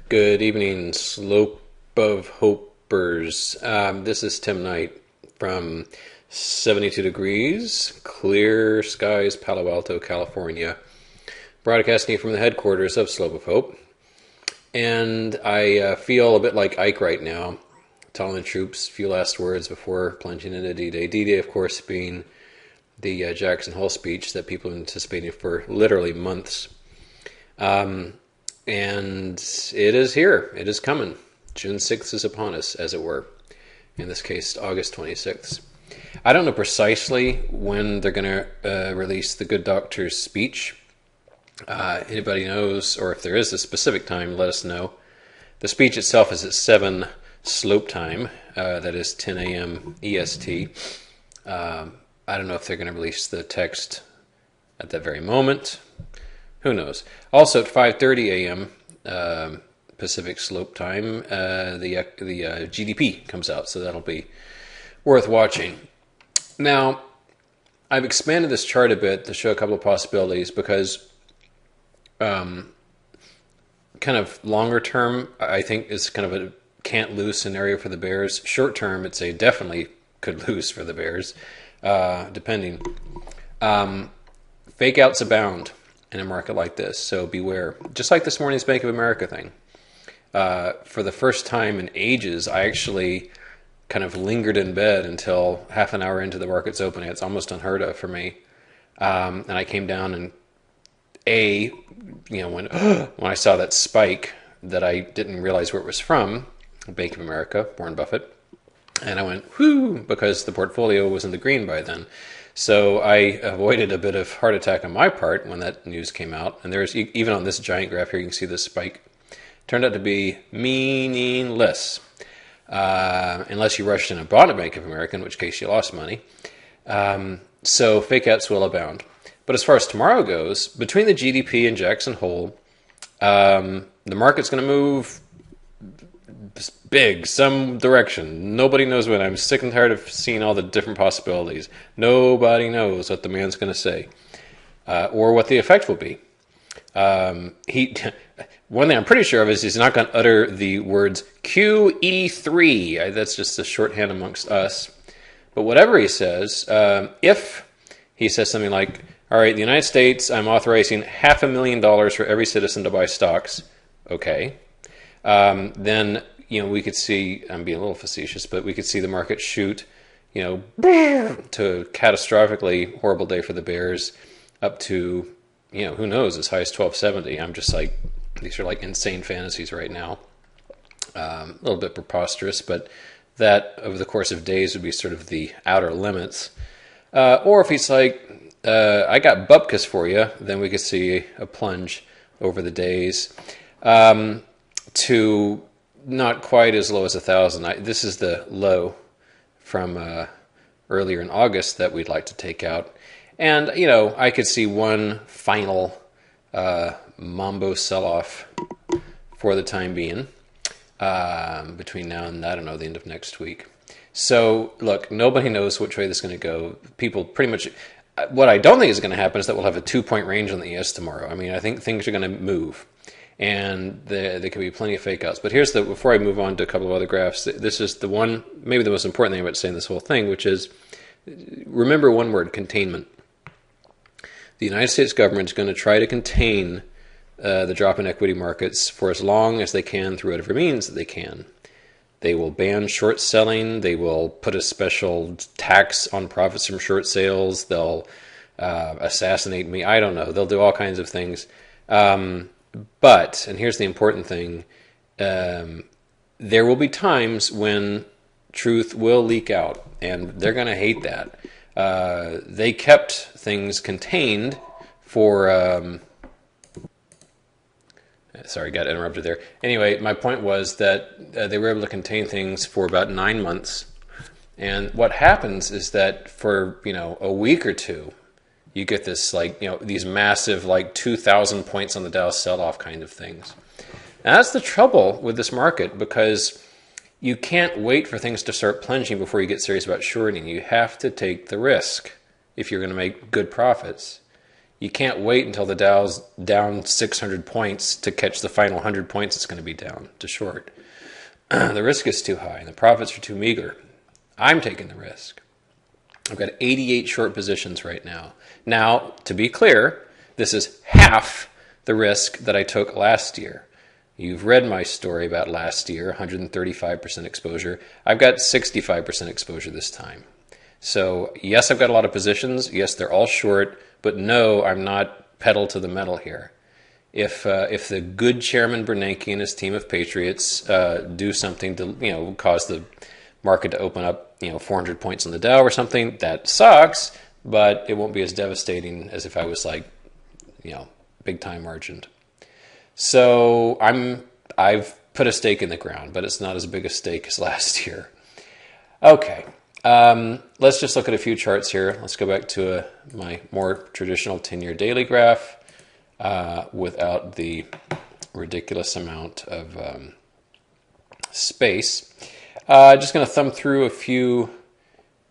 Good evening, Slope of Hopers. This is Tim Knight from 72 degrees, clear skies, Palo Alto, California, broadcasting from the headquarters of Slope of Hope. And I feel a bit like Ike right now, telling the troops a few last words before plunging into D-Day. D-Day, of course, being the Jackson Hole speech that people have been anticipating for literally months. And it is here. It is coming. June 6th is upon us, as it were. In this case, August 26th. I don't know precisely when they're going to release the Good Doctor's speech. Anybody knows, or if there is a specific time, let us know. The speech itself is at 7 slope time. That is 10 a.m. EST. I don't know if they're going to release the text at that very moment. Who knows? Also at 5:30 a.m. Pacific Slope Time, the GDP comes out, so that'll be worth watching. Now, I've expanded this chart a bit to show a couple of possibilities because kind of longer term, I think is kind of a can't lose scenario for the Bears. Short term, it's a definitely could lose for the Bears, depending. Fake outs abound in a market like this, so beware. Just like this morning's Bank of America thing. For the first time in ages, I actually kind of lingered in bed until half an hour into the market's opening. It's almost unheard of for me. And I came down and when I saw that spike that I didn't realize where it was from, Bank of America, Warren Buffett, and I went, whoo, because the portfolio was in the green by then. So I avoided a bit of heart attack on my part when that news came out. And there's even on this giant graph here, you can see this spike. Turned out to be meaningless. Unless you rushed in and bought a Bank of America, in which case you lost money. So fake outs will abound. But as far as tomorrow goes, between the GDP and Jackson Hole, the market's going to move big, some direction. Nobody knows when. I'm sick and tired of seeing all the different possibilities. Nobody knows what the man's going to say or what the effect will be. One thing I'm pretty sure of is he's not going to utter the words QE3. That's just a shorthand amongst us. But whatever he says, if he says something like, all right, the United States, I'm authorizing $500,000 for every citizen to buy stocks. Okay. Then we could see, I'm being a little facetious, but we could see the market shoot, to a catastrophically horrible day for the Bears up to, who knows, as high as 1270. I'm just like, these are like insane fantasies right now. A little bit preposterous, but that over the course of days would be sort of the outer limits. Or if he's like, I got bupkis for you, then we could see a plunge over the days to not quite as low as 1,000. This is the low from earlier in August that we'd like to take out. And, I could see one final mambo sell-off for the time being between now and, I don't know, the end of next week. So, look, nobody knows which way this is going to go. People pretty much... What I don't think is going to happen is that we'll have a 2-point range on the ES tomorrow. I mean, I think things are going to move. And there could be plenty of fake outs. But before I move on to a couple of other graphs, this is the one, maybe the most important thing about saying this whole thing, which is, remember one word, containment. The United States government is going to try to contain the drop in equity markets for as long as they can through whatever means that they can. They will ban short selling. They will put a special tax on profits from short sales. They'll assassinate me. I don't know. They'll do all kinds of things. But, and here's the important thing, there will be times when truth will leak out, and they're going to hate that. They kept things contained for... sorry, got interrupted there. Anyway, my point was that they were able to contain things for about 9 months. And what happens is that for, a week or two, you get this, these massive, 2,000 points on the Dow sell-off kind of things. And that's the trouble with this market, because you can't wait for things to start plunging before you get serious about shorting. You have to take the risk if you're going to make good profits. You can't wait until the Dow's down 600 points to catch the final 100 points it's going to be down to short. The risk is too high and the profits are too meager. I'm taking the risk. I've got 88 short positions right now. Now, to be clear, this is half the risk that I took last year. You've read my story about last year, 135% exposure. I've got 65% exposure this time. So, yes, I've got a lot of positions. Yes, they're all short. But no, I'm not pedal to the metal here. If the good Chairman Bernanke and his team of patriots do something to cause the market to open up 400 points on the Dow or something, that sucks. But it won't be as devastating as if I was like big time margined. So I've put a stake in the ground, but it's not as big a stake as last year. Okay. Let's just look at a few charts here. Let's go back to my more traditional 10-year daily graph without the ridiculous amount of space. Just going to thumb through a few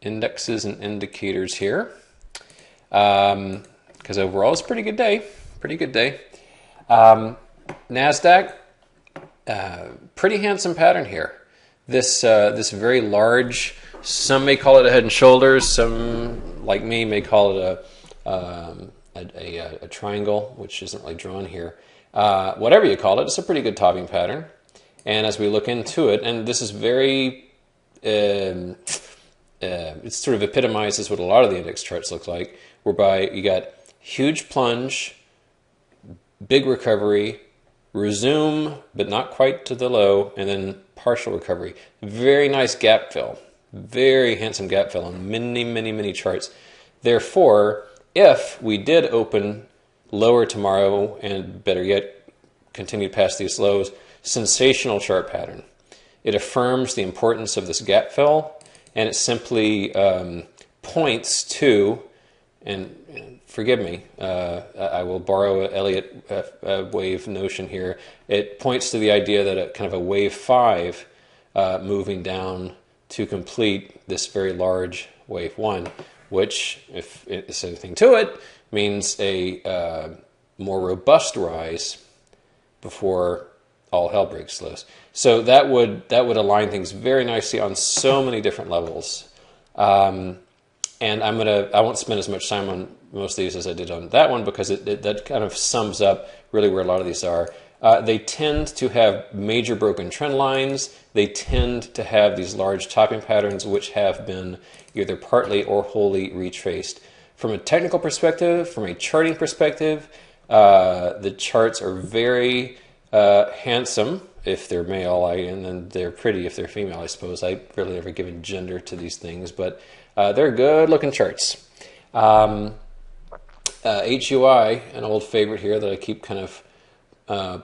indexes and indicators here because overall it's a pretty good day. Pretty good day. NASDAQ, pretty handsome pattern here. This very large. Some may call it a head and shoulders. Some, like me, may call it a triangle, which isn't really drawn here. Whatever you call it, it's a pretty good topping pattern. And as we look into it, and this is very, it sort of epitomizes what a lot of the index charts look like, whereby you got huge plunge, big recovery, resume, but not quite to the low, and then partial recovery. Very nice gap fill. Very handsome gap fill on many, many, many charts. Therefore, if we did open lower tomorrow and better yet continue past these lows, sensational chart pattern. It affirms the importance of this gap fill, and it simply points to, and forgive me, I will borrow an Elliott wave notion here. It points to the idea that a kind of a wave 5 moving down to complete this very large wave 1, which, if it's anything to it, means a more robust rise before all hell breaks loose. So that would align things very nicely on so many different levels. And I won't spend as much time on most of these as I did on that one because that kind of sums up really where a lot of these are. They tend to have major broken trend lines. They tend to have these large topping patterns which have been either partly or wholly retraced. From a technical perspective, from a charting perspective, the charts are very handsome if they're male, and then they're pretty if they're female, I suppose. I really never given gender to these things, but they're good-looking charts. HUI, an old favorite here that I keep kind of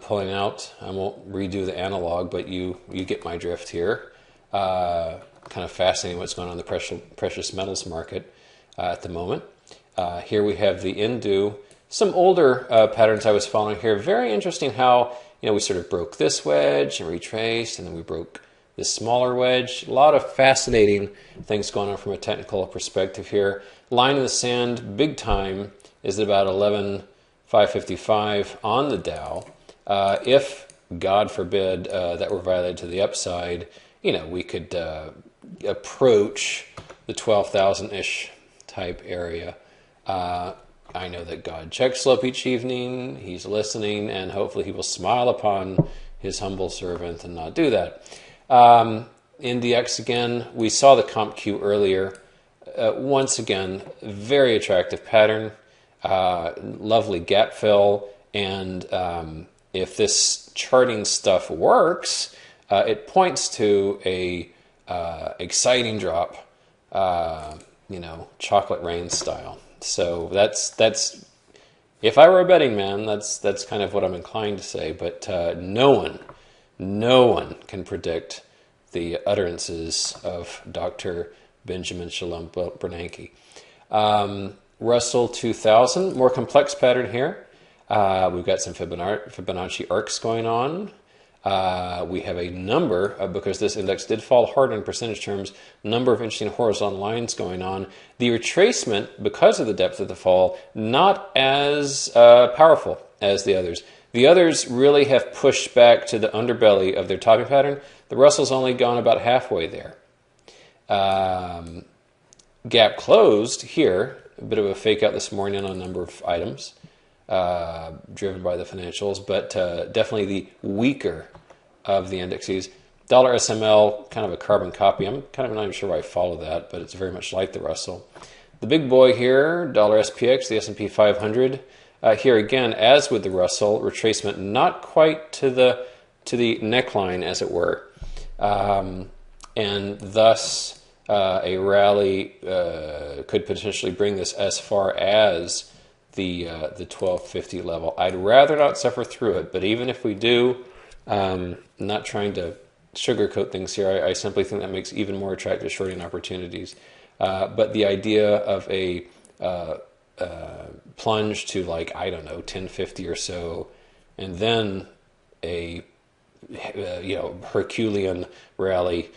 pulling out. I won't redo the analog, but you get my drift here. Kind of fascinating what's going on in the precious metals market at the moment. Here we have the Indu. Some older patterns I was following here. Very interesting how we sort of broke this wedge and retraced, and then we broke this smaller wedge. A lot of fascinating things going on from a technical perspective here. Line in the sand, big time, is at about 11,555 on the Dow. If, God forbid, that were violated to the upside, we could approach the 12,000-ish type area. I know that God checks slope each evening. He's listening, and hopefully he will smile upon his humble servant and not do that. INDX again, we saw the CompQ earlier. Once again, very attractive pattern, lovely gap fill, and if this charting stuff works, it points to a exciting drop, chocolate rain style. So that's if I were a betting man, that's kind of what I'm inclined to say. But no one can predict the utterances of Dr. Benjamin Shalom Bernanke. Russell 2000, more complex pattern here. We've got some Fibonacci arcs going on. We have a number, because this index did fall hard in percentage terms, number of interesting horizontal lines going on. The retracement, because of the depth of the fall, not as powerful as the others. The others really have pushed back to the underbelly of their topping pattern. The Russell's only gone about halfway there. Gap closed here, a bit of a fake out this morning on a number of items, driven by the financials, but definitely the weaker of the indexes. Dollar SML, kind of a carbon copy. I'm kind of not even sure why I follow that, but it's very much like the Russell. The big boy here, dollar SPX, the S&P 500. Here again, as with the Russell, retracement not quite to the neckline, as it were, and thus a rally could potentially bring this as far as the 1250 level. I'd rather not suffer through it, but even if we do, not trying to sugarcoat things here, I simply think that makes even more attractive shorting opportunities. But the idea of a plunge to, like, I don't know, 1050 or so, and then a Herculean rally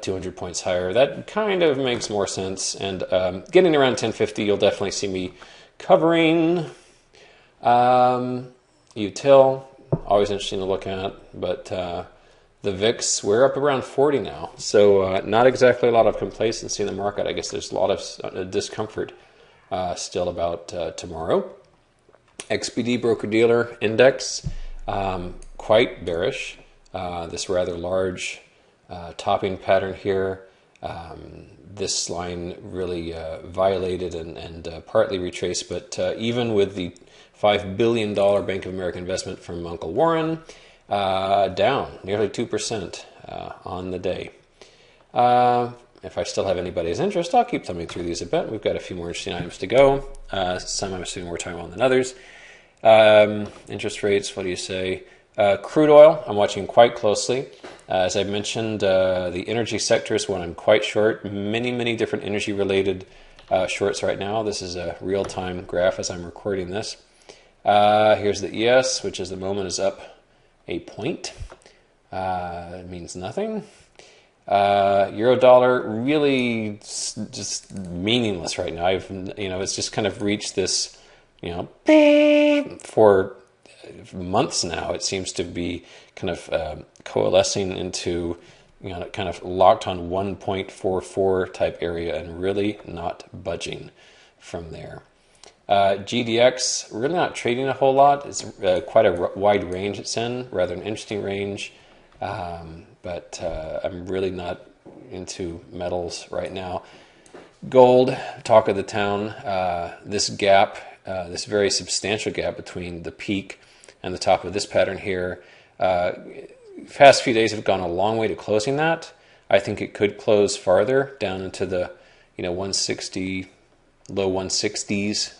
200 points higher, that kind of makes more sense. And getting around 1050, you'll definitely see me covering. Util, always interesting to look at, but the VIX, we're up around 40 now, so not exactly a lot of complacency in the market. I guess there's a lot of discomfort still about tomorrow. XBD broker-dealer index, quite bearish. This rather large topping pattern here. This line really violated and partly retraced, but even with the $5 billion Bank of America investment from Uncle Warren, down nearly 2% on the day. If I still have anybody's interest, I'll keep thumbing through these a bit. We've got a few more interesting items to go. Some I'm assuming more time on than others. Interest rates, what do you say? Crude oil, I'm watching quite closely. As I mentioned, the energy sector is one I'm quite short. Many different energy-related shorts right now. This is a real-time graph as I'm recording this. Here's the ES, which is the moment is up a point. It means nothing. Euro dollar really just meaningless right now. It's just kind of reached this, for months now. It seems to be kind of coalescing into, kind of locked on 1.44 type area and really not budging from there. GDX, really not trading a whole lot. It's quite a wide range it's in, rather an interesting range. But I'm really not into metals right now. Gold, talk of the town. This gap, this very substantial gap between the peak and the top of this pattern here, past few days have gone a long way to closing that. I think it could close farther down into the 160, low 160s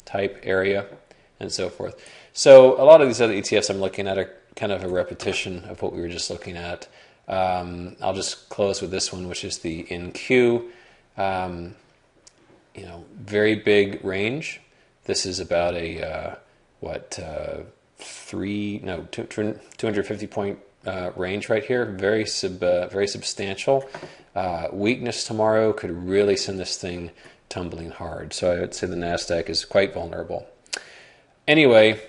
type area and so forth. So a lot of these other ETFs I'm looking at are kind of a repetition of what we were just looking at. I'll just close with this one, which is the NQ. Very big range. This is about a 250 point range right here. Very substantial. Weakness tomorrow could really send this thing tumbling hard. So I would say the Nasdaq is quite vulnerable. Anyway,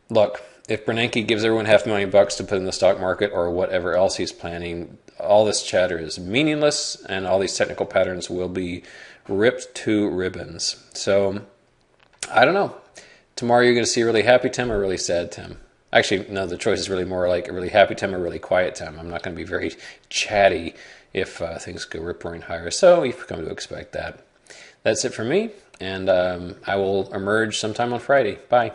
look, if Bernanke gives everyone $500,000 to put in the stock market or whatever else he's planning, all this chatter is meaningless, and all these technical patterns will be ripped to ribbons. So I don't know. Tomorrow you're going to see a really happy Tim or a really sad Tim. Actually, no, the choice is really more like a really happy Tim or a really quiet Tim. I'm not going to be very chatty if things go rip-roaring higher. So you've come to expect that. That's it for me, and I will emerge sometime on Friday. Bye.